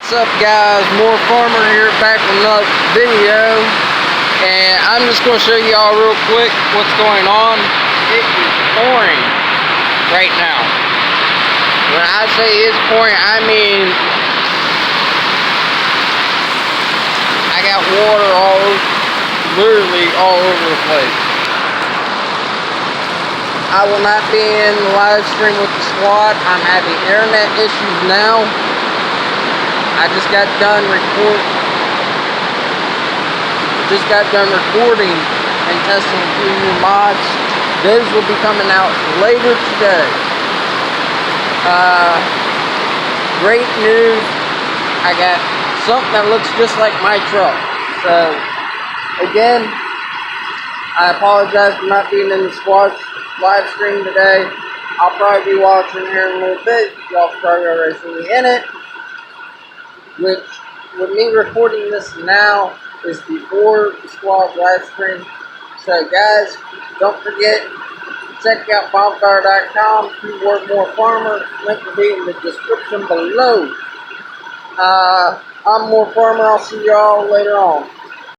What's up, guys? Moorefarmer here, back with another video, and I'm just going to show you all real quick what's going on. It is pouring right now. When I say it's pouring, I mean I got water literally all over the place. I will not be in the live stream with the squad. I'm having internet issues now. I just got done recording and testing a few new mods. Those will be coming out later today. Great news. I got something that looks just like my truck. So, again, I apologize for not being in the squad live stream today. I'll probably be watching here in a little bit. Y'all probably already see me in it. Which, with me recording this now, is before the squad live stream. So, guys, don't forget, check out bonfire.com, keyword Moorefarmer. Link will be in the description below. I'm Moorefarmer. I'll see y'all later on.